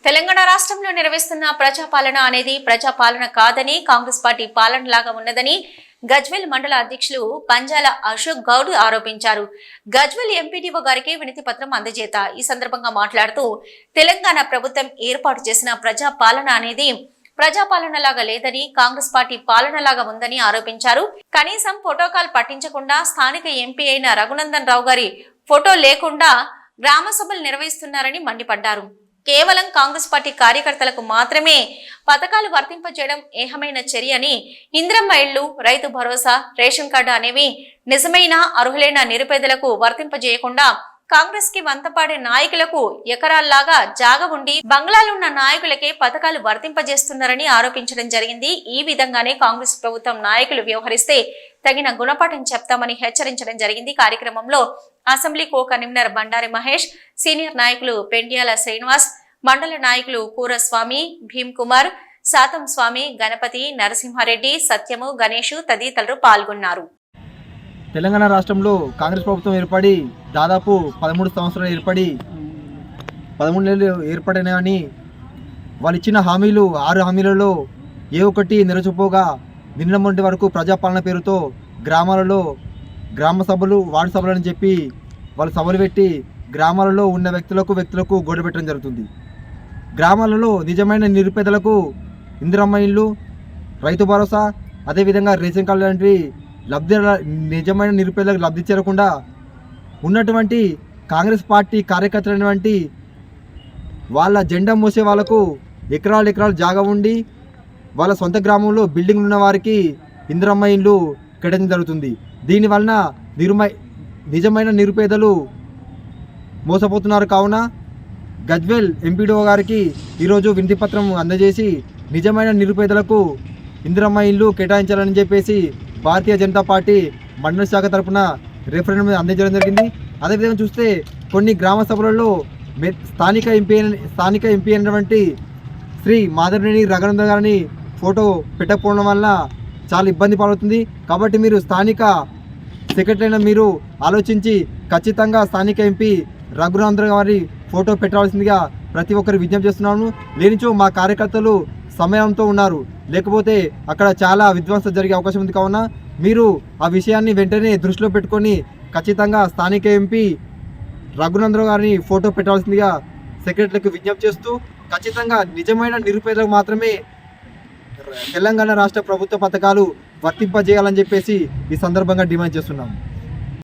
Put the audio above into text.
తెలంగాణ రాష్ట్రంలో నిర్వహిస్తున్న ప్రజాపాలన అనేది ప్రజాపాలన కాదని, కాంగ్రెస్ పార్టీ పాలనలాగా ఉన్నదని గజ్వేల్ మండల అధ్యక్షులు పంజాల అశోక్ గౌడ్ ఆరోపించారు. గజ్వేల్ ఎంపీడీఓ గారికి వినతి పత్రం అందజేత ఈ సందర్భంగా మాట్లాడుతూ తెలంగాణ ప్రభుత్వం ఏర్పాటు చేసిన ప్రజాపాలన అనేది ప్రజాపాలనలాగా లేదని, కాంగ్రెస్ పార్టీ పాలనలాగా ఉందని ఆరోపించారు. కనీసం ఫోటోకాల్ పట్టించకుండా స్థానిక ఎంపీ అయిన రఘునందన్ రావు గారి ఫోటో లేకుండా గ్రామ సభలు నిర్వహిస్తున్నారని మండిపడ్డారు. కేవలం కాంగ్రెస్ పార్టీ కార్యకర్తలకు మాత్రమే పథకాలు వర్తింపజేయడం ఏహమైన చర్య అని, ఇందిరమ్మ ఇళ్లు, రైతు భరోసా, రేషన్ కార్డు అనేవి నిజమైన అర్హులైన నిరుపేదలకు వర్తింపజేయకుండా కాంగ్రెస్ కి వంతపాడే నాయకులకు ఎకరాల్లాగా జాగ ఉండి బంగ్లాలున్న నాయకులకే పథకాలు వర్తింపజేస్తున్నారని ఆరోపించడం జరిగింది. ఈ విధంగానే కాంగ్రెస్ ప్రభుత్వం నాయకులు వ్యవహరిస్తే తగిన గుణపాఠం చెప్తామని హెచ్చరించడం జరిగింది. కార్యక్రమంలో assembly co convener Bandari Mahesh, senior నాయకులు పెండ్యాల శ్రీనివాస్, మండల నాయకులు కూరస్వామి, భీమ్ కుమార్, సాతం స్వామి, గణపతి, నరసింహారెడ్డి, సత్యము, గణేష్ తదితరులు పాల్గొన్నారు. తెలంగాణ రాష్ట్రంలో కాంగ్రెస్ ప్రభుత్వం ఏర్పడి దాదాపు 13 సంవత్సరాలు ఏర్పడి 13 నెలలు ఏర్పడినాయని వాళ్ళు ఇచ్చిన హామీలు 6 హామీలలో ఏ ఒక్కటి నెరవేర్చకపోగా నిన్న మొన్నటి వరకు ప్రజాపాలన పేరుతో గ్రామాలలో గ్రామ సభలు, వార్డు సభలు అని చెప్పి వాళ్ళు సభలు పెట్టి గ్రామాలలో ఉన్న వ్యక్తులకు గోడబెట్టడం జరుగుతుంది. గ్రామాలలో నిజమైన నిరుపేదలకు ఇందిరమ్మ ఇళ్ళు, రైతు భరోసా, అదేవిధంగా రేషన్ కార్డు లాంటివి నిజమైన నిరుపేదలకు లబ్ధి చేరకుండా ఉన్నటువంటి కాంగ్రెస్ పార్టీ కార్యకర్తలైనటువంటి వాళ్ళ జెండా మోసే వాళ్ళకు ఎకరాలు జాగా ఉండి వాళ్ళ సొంత గ్రామంలో బిల్డింగ్లు ఉన్న వారికి ఇందిరమ్మ ఇళ్ళు కేటాయించడం జరుగుతుంది. దీనివలన నిజమైన నిరుపేదలు మోసపోతున్నారు. కావున గజ్వేల్ ఎంపీడీఓ గారికి ఈరోజు వినతి పత్రం అందజేసి నిజమైన నిరుపేదలకు ఇందిరమ్మ ఇళ్ళు కేటాయించాలని చెప్పేసి భారతీయ జనతా పార్టీ మండల శాఖ తరఫున రెఫరెండం అందజేయడం జరిగింది. అదేవిధంగా చూస్తే కొన్ని గ్రామ సభలలో స్థానిక ఎంపీ అయినటువంటి శ్రీ మాధవనేని రఘునందన్ గారిని ఫోటో పెట్టకపోవడం వల్ల చాలా ఇబ్బంది పడుతుంది. కాబట్టి మీరు స్థానిక సెక్రటరీ అయిన మీరు ఆలోచించి ఖచ్చితంగా స్థానిక ఎంపీ రఘునందన్ గారి ఫోటో పెట్టాల్సిందిగా ప్రతి ఒక్కరు విజ్ఞప్తి చేస్తున్నాను. లేనిచో మా కార్యకర్తలు సమయంతో ఉన్నారు, లేకపోతే అక్కడ చాలా విధ్వంసం జరిగే అవకాశం ఉంది. కావున మీరు ఆ విషయాన్ని వెంటనే దృష్టిలో పెట్టుకొని ఖచ్చితంగా స్థానిక ఎంపీ రఘునందన్ గారిని ఫోటో పెట్టాల్సిందిగా సెక్రటరీలకు విజ్ఞప్తి చేస్తూ ఖచ్చితంగా నిజమైన నిరుపేదలకు మాత్రమే తెలంగాణ రాష్ట్ర ప్రభుత్వ పథకాలు వర్తింపజేయాలని చెప్పేసి ఈ సందర్భంగా డిమాండ్ చేస్తున్నాము.